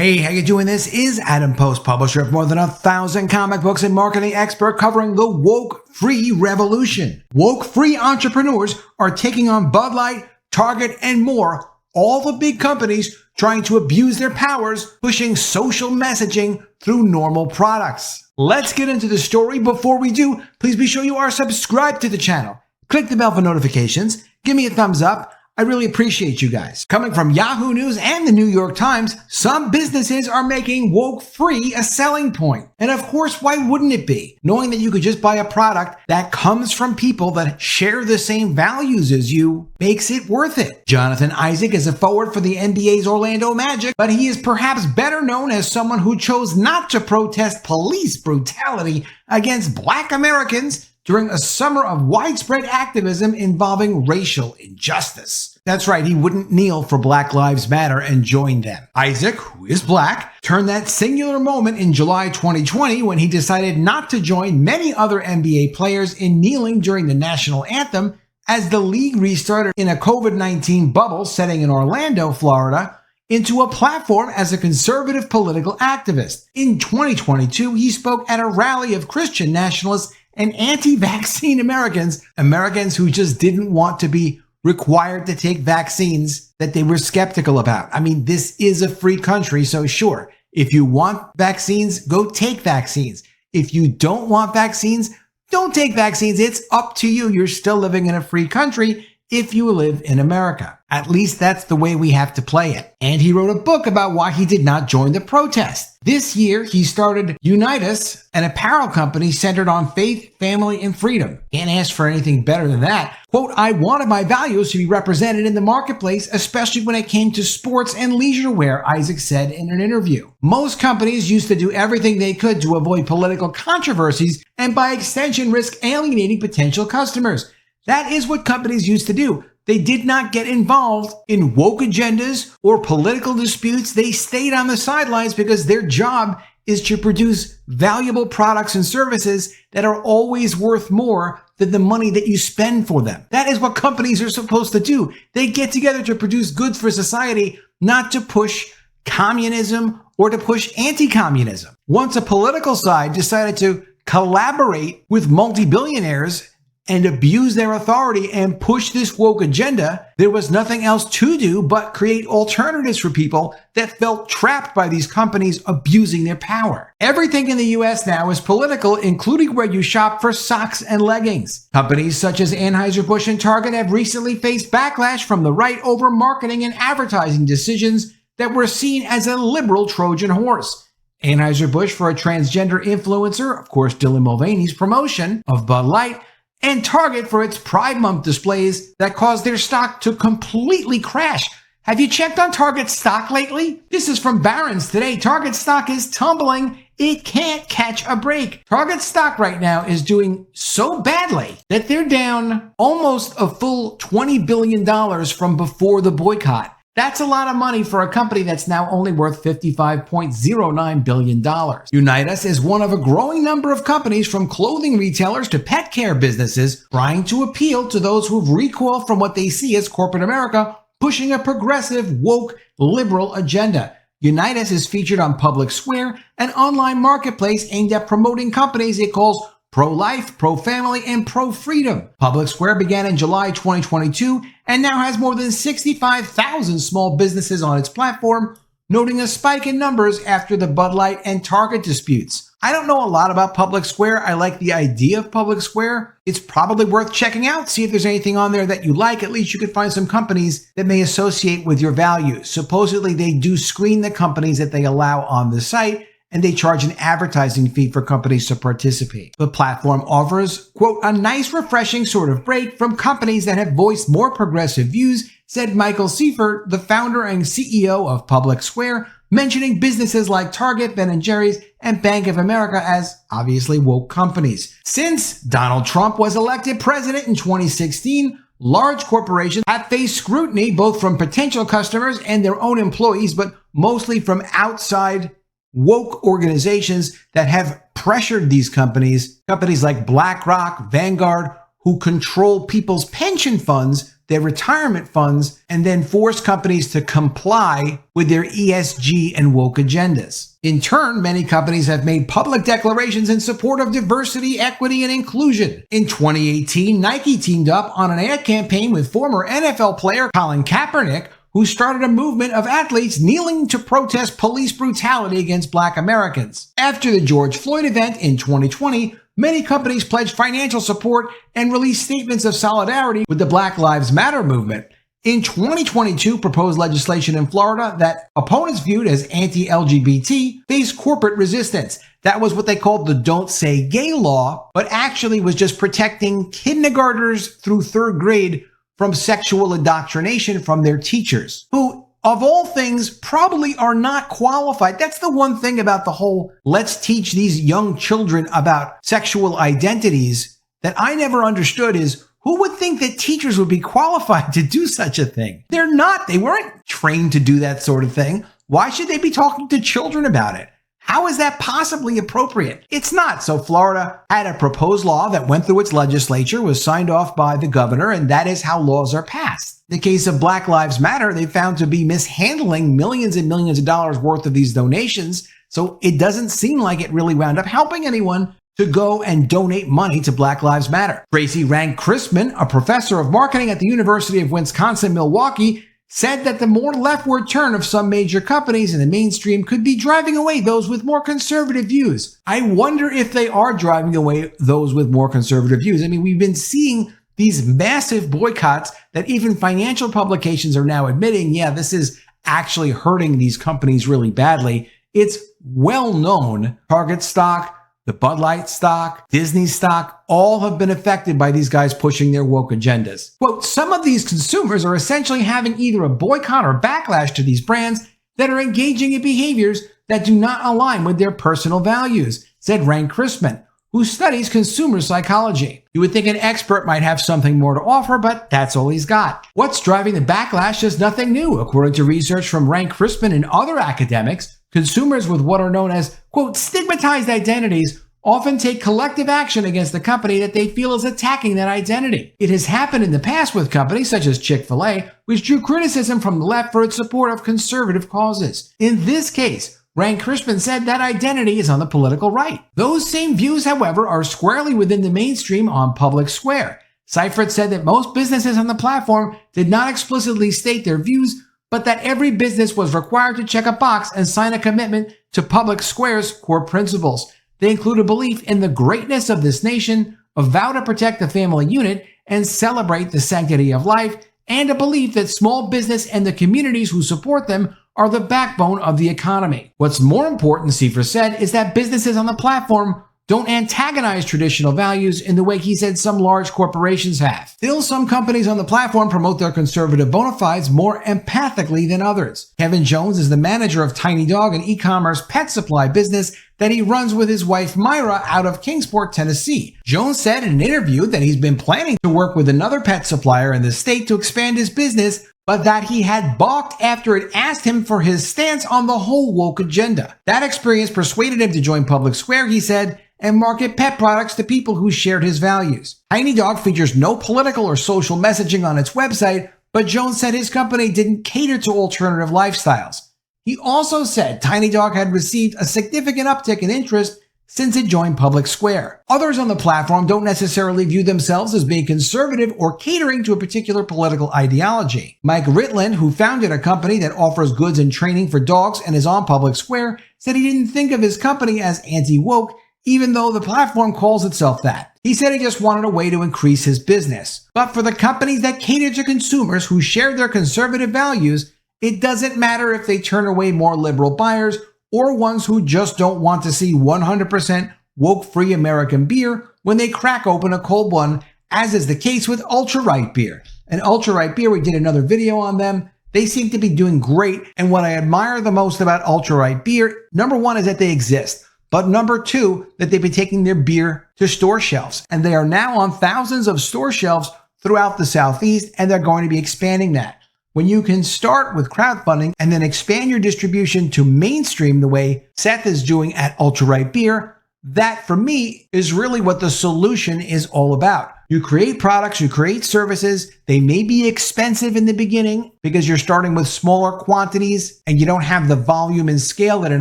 Hey, how you doing? This is Adam Post, publisher of more than 1,000 comic books and marketing expert covering the woke-free revolution. Woke-free entrepreneurs are taking on Bud Light, Target, and more, all the big companies trying to abuse their powers, pushing social messaging through normal products. Let's get into the story. Before we do, please be sure you are subscribed to the channel. Click the bell for notifications. Give me a thumbs up. I really appreciate you guys. Coming from Yahoo News and the New York Times, some businesses are making woke-free a selling point. And of course, why wouldn't it be? Knowing that you could just buy a product that comes from people that share the same values as you makes it worth it. Jonathan Isaac is a forward for the NBA's Orlando Magic, but he is perhaps better known as someone who chose not to protest police brutality against Black Americans during a summer of widespread activism involving racial injustice. That's right, he wouldn't kneel for Black Lives Matter and join them. Isaac, who is Black, turned that singular moment in July 2020 when he decided not to join many other NBA players in kneeling during the national anthem as the league restarted in a COVID-19 bubble setting in Orlando, Florida, into a platform as a conservative political activist. In 2022, he spoke at a rally of Christian nationalists and anti-vaccine Americans who just didn't want to be required to take vaccines that they were skeptical about. I mean, this is a free country, so sure, if you want vaccines, go take vaccines. If you don't want vaccines, don't take vaccines. It's up to you. You're still living in a free country if you live in America. At least that's the way we have to play it. And he wrote a book about why he did not join the protest. This year, he started Unite Us, an apparel company centered on faith, family, and freedom. Can't ask for anything better than that. Quote, I wanted my values to be represented in the marketplace, especially when it came to sports and leisure wear, Isaac said in an interview. Most companies used to do everything they could to avoid political controversies and by extension risk alienating potential customers. That is what companies used to do. They did not get involved in woke agendas or political disputes. They stayed on the sidelines because their job is to produce valuable products and services that are always worth more than the money that you spend for them. That is what companies are supposed to do. They get together to produce goods for society, not to push communism or to push anti-communism. Once a political side decided to collaborate with multi-billionaires and abuse their authority and push this woke agenda, there was nothing else to do but create alternatives for people that felt trapped by these companies abusing their power. Everything in the US now is political, including where you shop for socks and leggings. Companies such as Anheuser-Busch and Target have recently faced backlash from the right over marketing and advertising decisions that were seen as a liberal Trojan horse. Anheuser-Busch for a transgender influencer, of course Dylan Mulvaney's promotion of Bud Light, and Target for its Pride Month displays that caused their stock to completely crash. Have you checked on Target's stock lately? This is from Barron's today. Target stock is tumbling. It can't catch a break. Target stock right now is doing so badly that they're down almost a full $20 billion from before the boycott. That's a lot of money for a company that's now only worth $55.09 billion. Unite Us is one of a growing number of companies from clothing retailers to pet care businesses trying to appeal to those who've recoiled from what they see as corporate America pushing a progressive, woke, liberal agenda. Unite Us is featured on Public Square, an online marketplace aimed at promoting companies it calls pro-life, pro-family, and pro-freedom. Public Square began in July 2022 and now has more than 65,000 small businesses on its platform, noting a spike in numbers after the Bud Light and Target disputes. I don't know a lot about Public Square. I like the idea of Public Square. It's probably worth checking out. See if there's anything on there that you like. At least you could find some companies that may associate with your values. Supposedly, they do screen the companies that they allow on the site, and they charge an advertising fee for companies to participate. The platform offers, quote, a nice refreshing sort of break from companies that have voiced more progressive views, said Michael Seifert, the founder and CEO of Public Square, mentioning businesses like Target, Ben & Jerry's, and Bank of America as obviously woke companies. Since Donald Trump was elected president in 2016, large corporations have faced scrutiny both from potential customers and their own employees, but mostly from outside woke organizations that have pressured these companies like BlackRock, Vanguard, who control people's pension funds their retirement funds and then force companies to comply with their ESG and woke agendas. In turn, many companies have made public declarations in support of diversity, equity, and inclusion. In 2018, Nike teamed up on an ad campaign with former NFL player Colin Kaepernick, who started a movement of athletes kneeling to protest police brutality against Black Americans. After the George Floyd event in 2020, many companies pledged financial support and released statements of solidarity with the Black Lives Matter movement. In 2022, proposed legislation in Florida that opponents viewed as anti-LGBT faced corporate resistance. That was what they called the Don't Say Gay law, but actually was just protecting kindergartners through third grade from sexual indoctrination from their teachers, who, of all things, probably are not qualified. That's the one thing about the whole let's teach these young children about sexual identities that I never understood is who would think that teachers would be qualified to do such a thing? They're not. They weren't trained to do that sort of thing. Why should they be talking to children about it? How is that possibly appropriate? It's not. So Florida had a proposed law that went through its legislature, was signed off by the governor, and that is how laws are passed. In the case of Black Lives Matter, they found to be mishandling millions and millions of dollars worth of these donations. So it doesn't seem like it really wound up helping anyone to go and donate money to Black Lives Matter. Tracy Rank-Crispin, a professor of marketing at the University of Wisconsin-Milwaukee, said that the more leftward turn of some major companies in the mainstream could be driving away those with more conservative views. I wonder if they are driving away those with more conservative views. I mean, we've been seeing these massive boycotts that even financial publications are now admitting, yeah, this is actually hurting these companies really badly. It's well known. Target stock, the Bud Light stock, Disney stock, all have been affected by these guys pushing their woke agendas. Quote, some of these consumers are essentially having either a boycott or backlash to these brands that are engaging in behaviors that do not align with their personal values, said Rank-Crispin, who studies consumer psychology. You would think an expert might have something more to offer, but that's all he's got. What's driving the backlash is nothing new. According to research from Rank-Crispin and other academics, consumers with what are known as, quote, stigmatized identities often take collective action against the company that they feel is attacking that identity. It has happened in the past with companies such as Chick-fil-A, which drew criticism from the left for its support of conservative causes. In this case, Rank-Crispin said that identity is on the political right. Those same views, however, are squarely within the mainstream on Public Square. Seifert said that most businesses on the platform did not explicitly state their views, but that every business was required to check a box and sign a commitment to Public Square's core principles. They include a belief in the greatness of this nation, a vow to protect the family unit and celebrate the sanctity of life, and a belief that small business and the communities who support them are the backbone of the economy. What's more important, Seifert said, is that businesses on the platform don't antagonize traditional values in the way he said some large corporations have. Still, some companies on the platform promote their conservative bona fides more empathically than others. Kevin Jones is the manager of Tiny Dog, an e-commerce pet supply business that he runs with his wife Myra out of Kingsport, Tennessee. Jones said in an interview that he's been planning to work with another pet supplier in the state to expand his business, but that he had balked after it asked him for his stance on the whole woke agenda. That experience persuaded him to join Public Square, he said, and market pet products to people who shared his values. Tiny Dog features no political or social messaging on its website, but Jones said his company didn't cater to alternative lifestyles. He also said Tiny Dog had received a significant uptick in interest since it joined Public Square. Others on the platform don't necessarily view themselves as being conservative or catering to a particular political ideology. Mike Ritland, who founded a company that offers goods and training for dogs and is on Public Square, said he didn't think of his company as anti-woke, even though the platform calls itself that. He said he just wanted a way to increase his business. But for the companies that cater to consumers who share their conservative values, it doesn't matter if they turn away more liberal buyers or ones who just don't want to see 100% woke-free American beer when they crack open a cold one, as is the case with Ultra Right beer. And Ultra Right beer, we did another video on them. They seem to be doing great. And what I admire the most about Ultra Right beer, number one, is that they exist. But number two, that they've been taking their beer to store shelves. And they are now on thousands of store shelves throughout the Southeast, and they're going to be expanding that. When you can start with crowdfunding and then expand your distribution to mainstream the way Seth is doing at Ultra Right Beer, That, for me, is really what the solution is all about. You create products, you create services. They may be expensive in the beginning because you're starting with smaller quantities and you don't have the volume and scale that an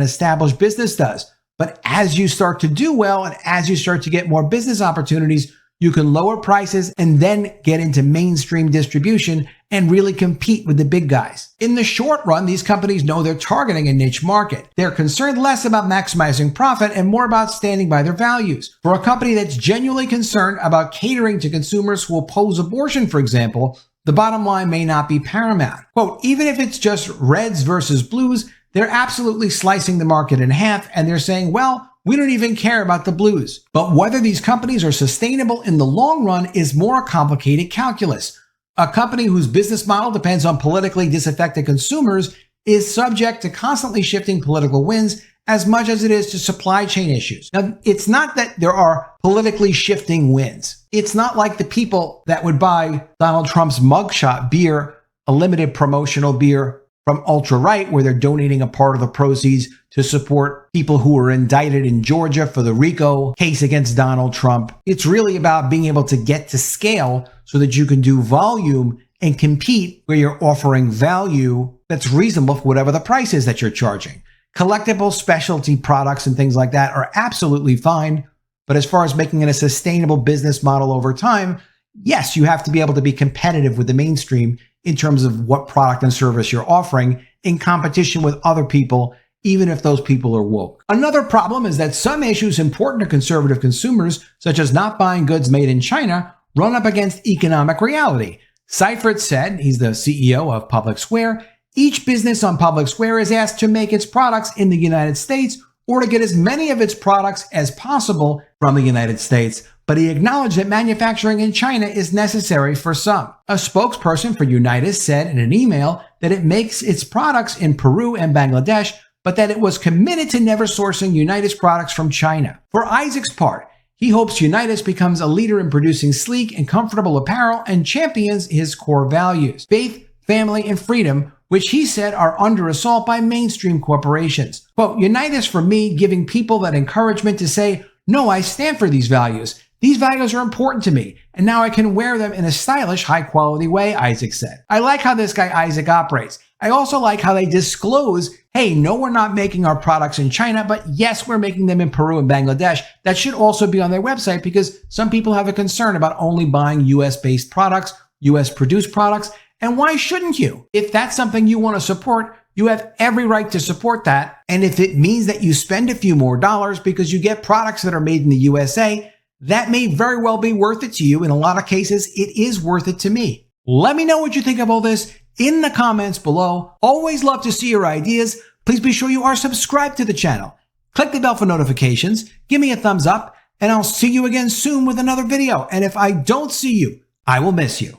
established business does. But as you start to do well and as you start to get more business opportunities, you can lower prices and then get into mainstream distribution and really compete with the big guys. In the short run, these companies know they're targeting a niche market. They're concerned less about maximizing profit and more about standing by their values. For a company that's genuinely concerned about catering to consumers who oppose abortion, for example, the bottom line may not be paramount. Quote, even if it's just reds versus blues, they're absolutely slicing the market in half, and they're saying, well, we don't even care about the blues. But whether these companies are sustainable in the long run is more complicated calculus. A company whose business model depends on politically disaffected consumers is subject to constantly shifting political winds as much as it is to supply chain issues. Now, it's not that there are politically shifting winds. It's not like the people that would buy Donald Trump's mugshot beer, a limited promotional beer from ultra-right, where they're donating a part of the proceeds to support people who were indicted in Georgia for the RICO case against Donald Trump. It's really about being able to get to scale so that you can do volume and compete where you're offering value that's reasonable for whatever the price is that you're charging. Collectible specialty products and things like that are absolutely fine. But as far as making it a sustainable business model over time, yes, you have to be able to be competitive with the mainstream in terms of what product and service you're offering in competition with other people, even if those people are woke. Another problem is that some issues important to conservative consumers, such as not buying goods made in China, run up against economic reality. Seifert said, he's the CEO of Public Square, each business on Public Square is asked to make its products in the United States or to get as many of its products as possible from the United States, but he acknowledged that manufacturing in China is necessary for some. A spokesperson for Unitas said in an email that it makes its products in Peru and Bangladesh, but that it was committed to never sourcing Unitas products from China. For Isaac's part, he hopes Unitas becomes a leader in producing sleek and comfortable apparel and champions his core values, faith, family, and freedom, which he said are under assault by mainstream corporations. Quote, Unitas for me, giving people that encouragement to say, no, I stand for these values. These values are important to me, and now I can wear them in a stylish, high-quality way, Isaac said. I like how this guy Isaac operates. I also like how they disclose, hey, no, we're not making our products in China, but yes, we're making them in Peru and Bangladesh. That should also be on their website because some people have a concern about only buying US-based products, US-produced products, and why shouldn't you? If that's something you want to support, you have every right to support that. And if it means that you spend a few more dollars because you get products that are made in the USA, that may very well be worth it to you. In a lot of cases, it is worth it to me. Let me know what you think of all this in the comments below. Always love to see your ideas. Please be sure you are subscribed to the channel. Click the bell for notifications. Give me a thumbs up, and I'll see you again soon with another video. And if I don't see you, I will miss you.